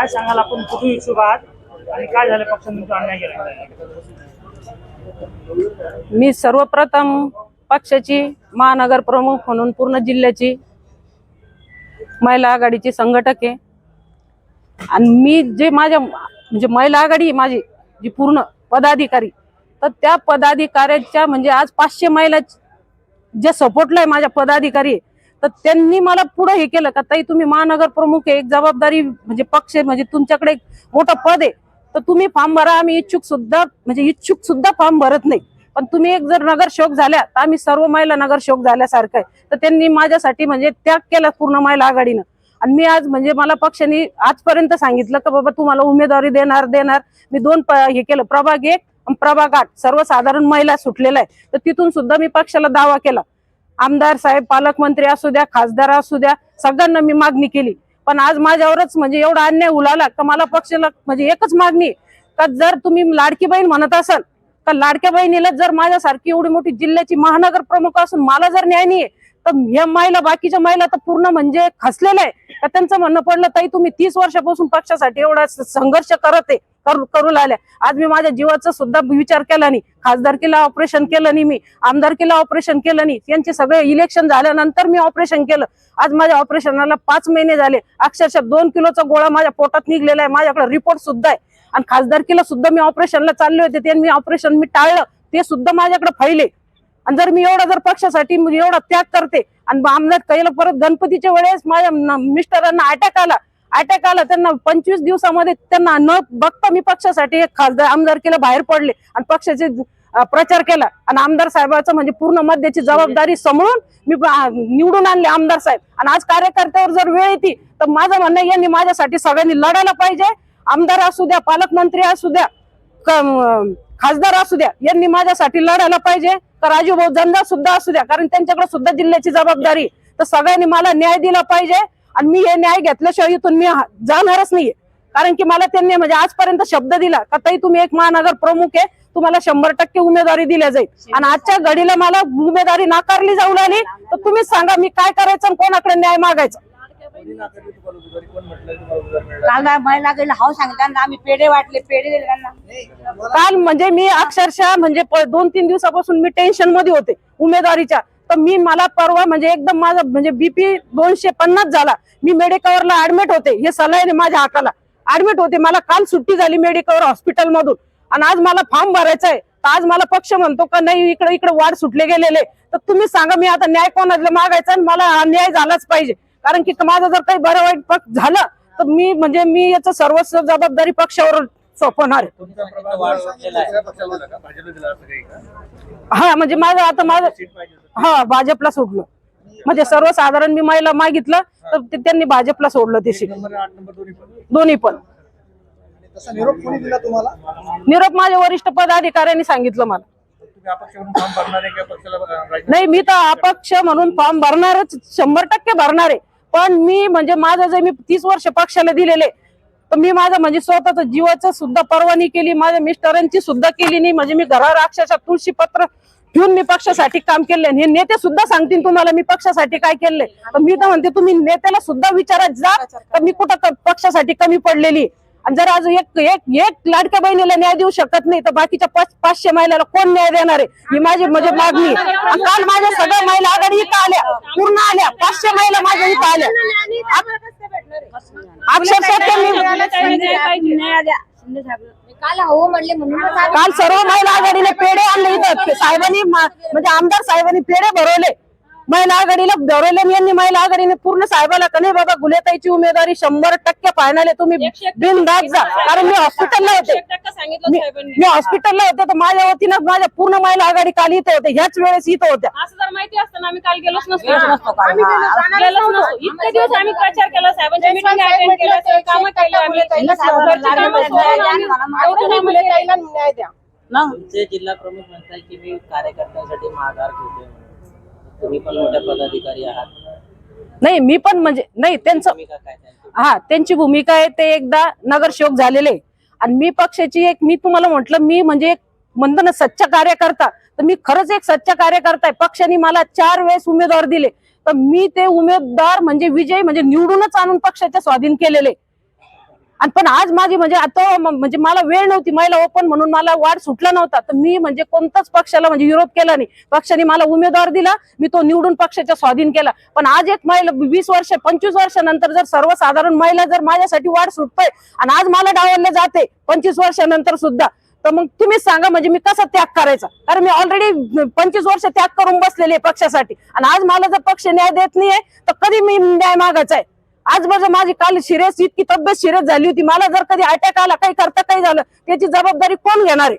काय सांगाल, आपण कुठे इच्छुक आहात आणि काय झालं पक्षाने तुमचा अन्याय केला? मी सर्वप्रथम पक्षाची महानगर प्रमुख म्हणून पूर्ण जिल्ह्याची महिला आघाडीची संघटक आहे आणि मी जे माझ्या म्हणजे महिला आघाडी माझी जी पूर्ण पदाधिकारी, तर त्या पदाधिकाऱ्याच्या म्हणजे आज 500 महिला जे सपोर्टला आहे माझ्या पदाधिकारी, तर त्यांनी मला पुढे हे केलं का ताई तुम्ही महानगर प्रमुख आहे, एक जबाबदारी म्हणजे पक्ष म्हणजे तुमच्याकडे एक मोठं पद आहे, तर तुम्ही फॉर्म भरा. आम्ही इच्छुक सुद्धा फॉर्म भरत नाही, पण तुम्ही एक जर नगरसेवक झाल्या तर आम्ही सर्व महिला नगरसेवक झाल्यासारखं आहे. तर त्यांनी माझ्यासाठी म्हणजे त्याग केला पूर्ण महिला आघाडीनं. आणि मी आज म्हणजे मला पक्षाने आजपर्यंत सांगितलं की बाबा तुम्हाला उमेदवारी देणार. मी 2 हे केलं, प्रभाग 1 आणि प्रभाग 8 सर्वसाधारण महिला सुटलेला आहे, तर तिथून सुद्धा मी पक्षाला दावा केला. आमदार साहेब, पालकमंत्री असू द्या, खासदार असू द्या, सगळ्यांना मी मागणी केली. पण आज माझ्यावरच म्हणजे एवढा अन्याय उलाला का मला पक्षाला म्हणजे एकच मागणी का जर तुम्ही लाडकी बहीण म्हणत असाल तर लाडक्या बहिणीला जर माझ्यासारखी एवढी मोठी जिल्ह्याची महानगर प्रमुख असून मला जर न्याय नाहीये, तर ह्या महिला बाकीच्या महिला तर पूर्ण म्हणजे खचलेल्या आहे. तर त्यांचं म्हणणं पडलं ताई तुम्ही 30 वर्षापासून पक्षासाठी एवढा संघर्ष करू लागल्या. आज मी माझ्या जीवाचा सुद्धा विचार केला नाही, खासदारकीला ऑपरेशन केलं नाही, मी आमदारकीला ऑपरेशन केलं नाही, यांचे सगळे इलेक्शन झाल्यानंतर मी ऑपरेशन केलं. आज माझ्या ऑपरेशनाला 5 महिने झाले, अक्षरशः 2 किलोचा गोळा माझ्या पोटात निघलेला आहे, माझ्याकडे रिपोर्ट सुद्धा आहे. आणि खासदारकीला सुद्धा मी ऑपरेशनला चालले होते, ते मी ऑपरेशन टाळलं, ते सुद्धा माझ्याकडे फाईल आहे. आणि जर मी जर पक्षासाठी एवढा त्याग करते आणि आमदार कैला परत गणपतीच्या वेळेस माझ्या मिस्टरांना अटॅक आला, त्यांना 25 दिवसामध्ये त्यांना न बघता मी पक्षासाठी एक खासदार आमदारकीला बाहेर पडले आणि पक्षाचे प्रचार केला. आणि आमदार साहेबांचं म्हणजे पूर्ण मध्याची जबाबदारी सांभाळून मी निवडून आणले आमदार साहेब. आणि आज कार्यकर्त्यावर जर वेळ येते तर माझं म्हणणं यांनी माझ्यासाठी सगळ्यांनी लढायला पाहिजे. आमदार असू द्या, पालकमंत्री असू द्या, खासदार असू द्या, यांनी माझ्यासाठी लढायला पाहिजे. तर राजूभाऊ जनता सुद्धा असू द्या, कारण त्यांच्याकडे सुद्धा जिल्ह्याची जबाबदारी. तर सगळ्यांनी मला न्याय दिला पाहिजे आणि मी हे न्याय घेतल्याशिवाय इथून मी जाणारच नाहीये. कारण की मला त्यांनी म्हणजे आजपर्यंत शब्द दिला का ताई तुम्ही एक महानगर प्रमुख आहे, तुम्हाला 100% उमेदवारी दिल्या जाईल. आणि आजच्या घडीला मला उमेदवारी नाकारली जाऊ लागली, तर तुम्हीच सांगा मी काय करायचं आणि कोणाकडे न्याय मागायचा. आम्ही पेढे वाटले, पेढे दिले त्यांना. काल म्हणजे मी अक्षरशः म्हणजे 2-3 दिवसापासून मी टेन्शन मध्ये होते उमेदवारीच्या. तर मला परवा म्हणजे एकदम माझा म्हणजे बीपी 250 झाला. मी मेडिकलला ऍडमिट होते, हे सलाईन माझ्या हाताला ऍडमिट होते. मला काल सुट्टी झाली मेडिकल हॉस्पिटल मधून आणि आज मला फॉर्म भरायचा आहे. तर आज मला पक्ष म्हणतो का नाही इकडे वाढ सुटले गेलेले. तर तुम्ही सांगा मी आता न्याय कोणाला मागायचा आणि मला अन्याय झालाच पाहिजे. कारण की माझं जर काही बरं वाईट झालं तर मी याचं सर्वस्व जबाबदारी पक्षावर सोपवणार आहे. हा म्हणजे माझं भाजपला सोडलं. म्हणजे सर्वसाधारण मी महिला मागितलं तर त्यांनी भाजपला सोडलं. ते दोन्ही पण निरोप माझ्या वरिष्ठ पदाधिकाऱ्यांनी सांगितलं मला. नाही, मी तर अपक्ष म्हणून फॉर्म भरणारच, 100% भरणार आहे. पण मी म्हणजे माझं जे मी 30 वर्ष पक्षाला दिलेले, तर मी माझं म्हणजे स्वतःच जीवाचं सुद्धा पर्वानी केली, माझ्या मिस्टरांची सुद्धा केली नाही. म्हणजे मी घरावर अक्षरशः तुळशी पत्र ठेवून मी पक्षासाठी काम केले. हे नेते सुद्धा सांगतील तुम्हाला मी पक्षासाठी काय केलंय. तर मी तर म्हणते तुम्ही नेत्याला सुद्धा विचारत जा तर मी कुठं पक्षासाठी कमी पडलेली. आणि जर आज एक लाडक्या बहिणीला न्याय देऊ शकत नाही तर बाकीच्या 500 महिलाला कोण न्याय देणार आहे, ही माझी म्हणजे मागणी. काल माझ्या सगळ्या महिला आघाडी इथं आल्या, पूर्ण आल्या, 500 महिला माझ्या इथं आल्या. अक्षरशः काल सर्व महिला आघाडीने पेढे आणले इथं साहेबांनी, म्हणजे आमदार साहेबांनी पेढे भरवले महिला आघाडीला भरवले. यांनी महिला आघाडीने पूर्ण साहेबाला का नाही बाबा गुलेताईची उमेदवारी 100% फायनल आहे, तुम्ही बिनधास्त जा. कारण मी हॉस्पिटलला होते, तर माझ्या वतीनं माझ्या पूर्ण महिला आघाडी काल इथे होते, ह्याच वेळेस इथं होत्या. असं जर माहिती असतं ना आम्ही काल गेलोच नसतो. इतके दिवस आम्ही प्रचार केला, साहेबांच्या मीटिंग अटेंड केल्या, सगळे कामं केली आम्ही. तुमचे जिल्हा प्रमुख म्हणताय की मी कार्यकर्त्यांसाठी माघार घेतोय, तुम्ही पण मोठ्या पदाधिकारी आहात. नाही, मी पण म्हणजे नाही त्यांचं त्यांची भूमिका आहे. ते एकदा नगरसेवक झालेले आणि मी पक्षाची मी तुम्हाला म्हटलं मी म्हणजे एक म्हणतो ना सच्चा कार्यकर्ता, तर मी खरंच एक सच्चा कार्यकर्ता आहे. पक्षाने मला 4 वेळेस उमेदवार दिले, तर मी ते उमेदवार म्हणजे विजयी म्हणजे निवडूनच आणून पक्षाच्या स्वाधीन केलेले. आणि पण आज माझी म्हणजे आता म्हणजे मला वेळ नव्हती, महिला ओपन म्हणून मला वार्ड सुटला नव्हता, तर मी म्हणजे कोणताच पक्षाला म्हणजे विरोध केला नाही. पक्षाने मला उमेदवार दिला, मी तो निवडून पक्षाच्या स्वाधीन केला. पण आज एक महिला 20 वर्ष 25 वर्षानंतर जर सर्वसाधारण महिला जर माझ्यासाठी वार्ड सुटतोय आणि आज मला डावलले जाते 25 वर्षानंतर सुद्धा, तर मग तुम्हीच सांगा म्हणजे मी कसा त्याग करायचा? कारण मी ऑलरेडी 25 वर्ष त्याग करून बसलेले पक्षासाठी, आणि आज मला जर पक्ष न्याय देत नाहीये तर कधी मी न्याय मागायचा आहे? आज माझं माझी काल सिरियस इतकी तब्येत सिरियस झाली होती, मला जर कधी अटॅक आला, काही करता काही झालं, त्याची जबाबदारी कोण घेणार आहे?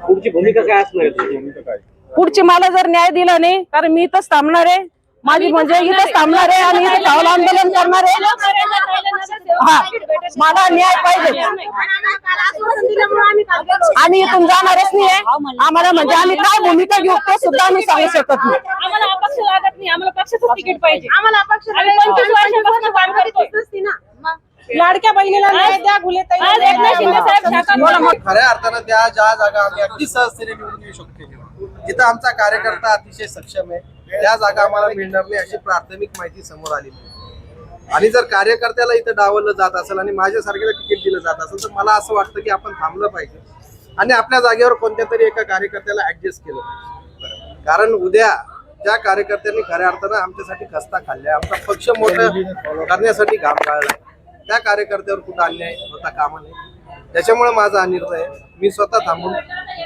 पुढची भूमिका काय असणार? पुढची मला जर न्याय दिला नाही, कारण मी इथंच थांबणार आहे, माझी म्हणजे इथंच थांबणार आहे आणि इथं चावलं आंदोलन करणार आहे. हा, मला न्याय पाहिजे, आम्ही इथून जाणारच नाहीये. आम्हाला म्हणजे आम्ही काय भूमिका घेऊ ते सुद्धा आम्ही सांगू शकत नाही. आम्हाला अपक्ष लागत नाही, आम्हाला पक्षाचं तिकीट पाहिजे. आम्ही 25 वर्षांपासून काम करतो. लाडक्या बहिणीला न्याय द्या, गुलेताई आज एकनाथ शिंदे साहेब शाखा खऱ्या अर्थानं ज्या जागा आम्ही अगदी सहजतेने निवडून येऊ शकतो, जिथं आमचा कार्यकर्ता अतिशय सक्षम आहे, त्या जागा आम्हाला मिळणार नाही अशी प्राथमिक माहिती समोर आली. आणि जर कार्यकर्त्याला इथं डावललं जात असेल आणि माझ्यासारख्याला तिकीट दिलं जात असेल, तर मला असं वाटतं की आपण थांबलं पाहिजे आणि आपल्या जागेवर कोणत्या तरी एका कार्यकर्त्याला ऍडजस्ट केलं पाहिजे. कारण उद्या ज्या कार्यकर्त्यांनी खऱ्या अर्थानं आमच्यासाठी खस्ता खाल्ल्या, आमचा पक्ष मोठं करण्यासाठी घाम गाळला, त्या कार्यकर्त्यावर कुठं अन्याय होता कामा नये. त्याच्यामुळे माझा हा निर्णय आहे, मी स्वतः थांबून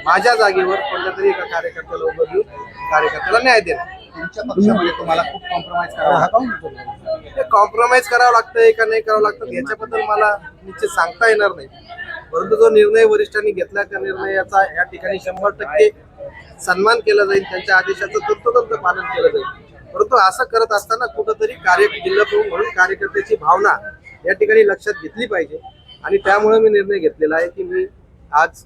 माझ्या जागेवर कोणत्या तरी एका कार्यकर्त्याला उभं देऊन कार्यकर्त्याला न्याय देणार. तुमच्या पक्षामध्ये तुम्हाला खूप कॉम्प्रोमाइज करावं लागतं, कॉम्प्रोमाइज करावं लागतंय का नाही करावं लागतं याच्याबद्दल मला निश्चित सांगता येणार नाही. परंतु जो निर्णय वरिष्ठांनी घेतला त्या निर्णयाचा या ठिकाणी 100% सन्मान केला जाईल, त्यांच्या आदेशाचं तंतोतंत पालन केलं जाईल. परंतु असं करत असताना कुठंतरी जिल्हा प्रमुख म्हणून कार्यकर्त्याची भावना या ठिकाणी लक्षात घेतली पाहिजे. आणि त्यामुळे मी निर्णय घेतलेला आहे की मी आज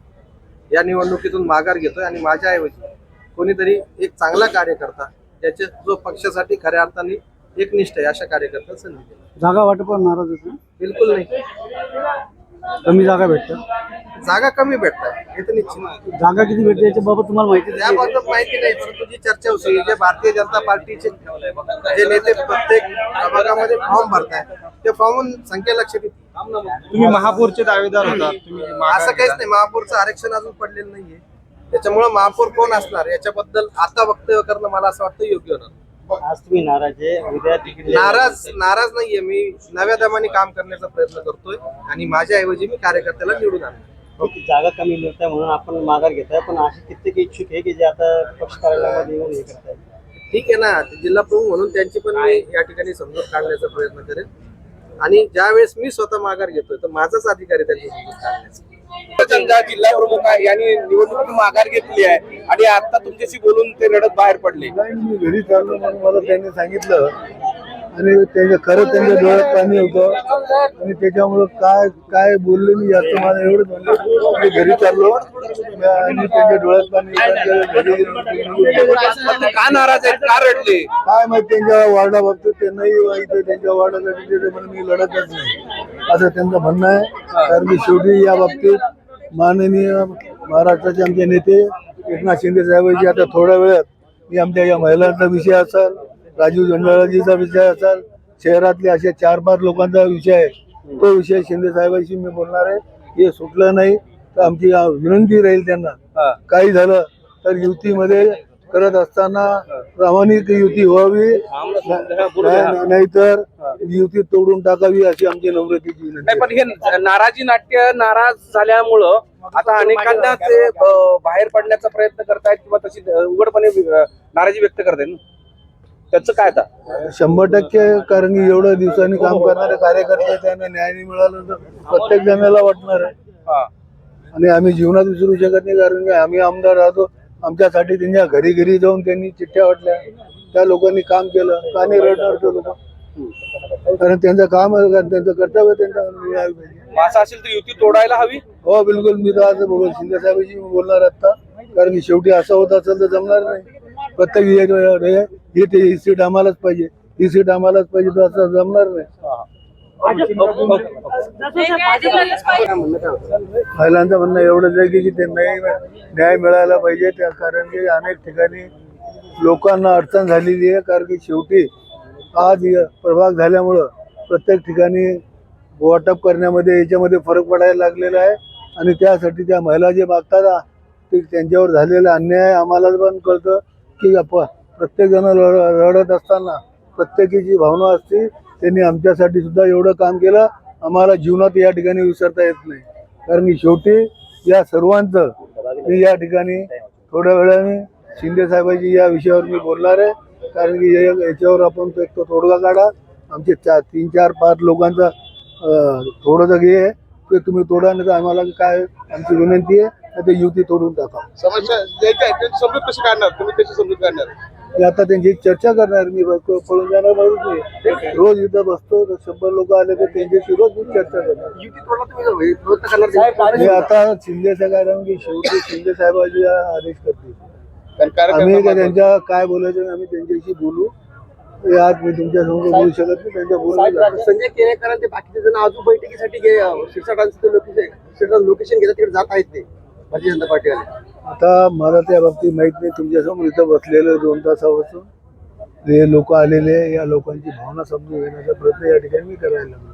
या निवडणुकीतून माघार घेतोय आणि माझ्याऐवजी कोणीतरी एक चांगला कार्यकर्ता, ज्याचे जो पक्षासाठी खऱ्या अर्थाने एकनिष्ठ आहे, अशा कार्यकर्त्याला संधी देईल. जागा वाटपावर नाराज होतो? बिलकुल नाही. कमी जागा भेटतात, जागा कमी भेटतात हे तर निश्चित. जागा किती भेटते याच्याबाबत तुम्हाला माहिती आहे? त्याबाबत माहिती नाही, परंतु जी चर्चा होती, जे भारतीय जनता पार्टीचे जे नेते प्रत्येक भागामध्ये फॉर्म भरताय, त्या फॉर्म संख्या लक्षात येते. तुम्ही महापौरचे दावेदार होता, तुम्ही असं काहीच नाही, महापौरचं आरक्षण अजून पडलेलं नाहीये. त्याच्यामुळे महापौर कोण असणार याच्याबद्दल आता वक्तव्य करणं मला असं वाटतं योग्य होणार. आज तुम्ही नाराज आहे, उद्या तिकीट नाराज नाहीये, मी नव्या दमाने काम करण्याचा प्रयत्न करतोय आणि माझ्याऐवजी मी कार्यकर्त्याला निवडून आणणार. जागा कमी मिळताय म्हणून आपण माघार घेताय, पण असे कित्येक इच्छुक आहे की जे आता पक्ष कार्यालयामध्ये येऊन हे करताय. ठीक आहे ना, जिल्हा प्रमुख म्हणून त्यांची पण मी या ठिकाणी समजूत काढण्याचा प्रयत्न करेन. आणि ज्या वेळेस मी स्वतः माघार घेतोय तर माझाच अधिकार आहे त्यांची समजूत काढण्याचा. जिल्हा प्रमुख यांनी निवडणूक माघार घेतली आहे आणि आता तुमच्याशी बोलून ते रडत बाहेर पडले. मी घरी चाललो म्हणून मला त्यांनी सांगितलं आणि खरंच त्यांच्या डोळ्यात पाणी होतं आणि त्याच्यामुळं काय बोलले मी जास्त, मला एवढंच म्हणलं मी घरी चाललो आणि त्यांच्या डोळ्यात पाणी का नाराज आहेत, का रडले? काय माहिती त्यांच्या वार्डा बाबतीत ते नाही माहिती, त्यांच्या वार्डासाठी म्हणून मी लढतच नाही असं त्यांचं म्हणणं आहे. कारण की शेवटी या बाबतीत माननीय महाराष्ट्राचे आमचे नेते एकनाथ शिंदे साहेबांची आता थोड्या वेळात मी आमच्या या महिलांचा विषय असेल, राजीव झंडाळाजीचा विषय असेल, शहरातले असे 4-5 लोकांचा विषय आहे, तो विषय शिंदे साहेबांशी मी बोलणार आहे. हे सुटलं नाही तर आमची विनंती राहील त्यांना, काही झालं तर युतीमध्ये करत असताना प्रामाणिक युती व्हावी, नाहीतर युती तोडून टाकावी अशी आमची नम्रतेची विनंती. नाही, पण हे नाराजी नाट्य नाराज झाल्यामुळं आता अनेकांना ते बाहेर पडण्याचा प्रयत्न करतायत किंवा तशी उघडपणे नाराजी व्यक्त करतायत ना, त्याचं काय आता? 100%, कारण की एवढ्या दिवसांनी काम करणारे कार्यकर्ते त्यांना न्याय नाही मिळाला तर प्रत्येक जणाला वाटणार आहे. आणि आम्ही जीवनात विसरू शकत नाही, कारण की आम्ही आमदार राहतो, आमच्यासाठी त्यांच्या घरी घरी जाऊन त्यांनी चिठ्ठ्या वाटल्या, त्या लोकांनी काम केलं, का नाही रडणार ते लोक? कारण त्यांचं काम त्यांचं कर्तव्य त्यांचा मिळालं पाहिजे. असं असेल तर युती तोडायला हवी. हो बिलकुल, मी तर आज शिंदे साहेबांशी बोलणार आता, कारण की शेवटी असं होत असेल तर जमणार नाही. प्रत्येक ही सीट आम्हालाच पाहिजे, ही सीट आम्हालाच पाहिजे, तर असं जमणार नाही. महिलांचं म्हणणं एवढंच आहे की ते न्याय मिळायला पाहिजे, त्या कारण की अनेक ठिकाणी लोकांना अडचण झालेली आहे. कारण की शेवटी आज प्रभाग झाल्यामुळं प्रत्येक ठिकाणी वाटप करण्यामध्ये याच्यामध्ये फरक पडायला लागलेला आहे आणि त्यासाठी त्या महिला जे मागतात ते त्यांच्यावर झालेला अन्याय आम्हाला पण कळतं की प्रत्येक जण रडत असताना प्रत्येकीची भावना असते. त्यांनी आमच्यासाठी सुद्धा एवढं काम केलं, आम्हाला जीवनात या ठिकाणी विसरता येत नाही. कारण की शेवटी या सर्वांचं मी या ठिकाणी थोड्या वेळाने शिंदे साहेबांची या विषयावर मी बोलणार आहे. कारण की याच्यावर आपण एक तो तोडगा काढा. आमचे 3, 4, 5 लोकांचा थोडंसं हे आहे ते तुम्ही तोडा, नाही तर आम्हाला काय आमची विनंती आहे ते युती तोडून टाका. समस्या समजूत कशी काढणार तुम्ही, कशी समजूत काढणार? मी आता त्यांची चर्चा करणार. मी पळून जाणार नाही. रोज इथं बसतो तर 100 लोक आले तर त्यांच्याशी रोज मी चर्चा करणार. युती तोडला तुम्ही प्रयत्न करणार? मी आता शिंदे साहेब की शेवटी शिंदे साहेबांचे आदेश करतील. कारण आम्ही त्यांच्या काय बोलायचं आम्ही त्यांच्याशी बोलू. आज मी तुमच्या समोर बोलू शकत नाही. त्यांच्या बोलू संजय केळेकरांचे बाकीचे जण अजून बैठकीसाठी लोकेशन घेतात तिकडे जात आहेत ते भारतीय जनता पार्टीवाले. आता मला त्या बाबतीत माहित नाही. तुमच्यासमोर इथं बसलेलं 2 तासापासून हे लोक आलेले, या लोकांची भावना समजून घेण्याचा प्रयत्न या ठिकाणी मी करायला लागलो.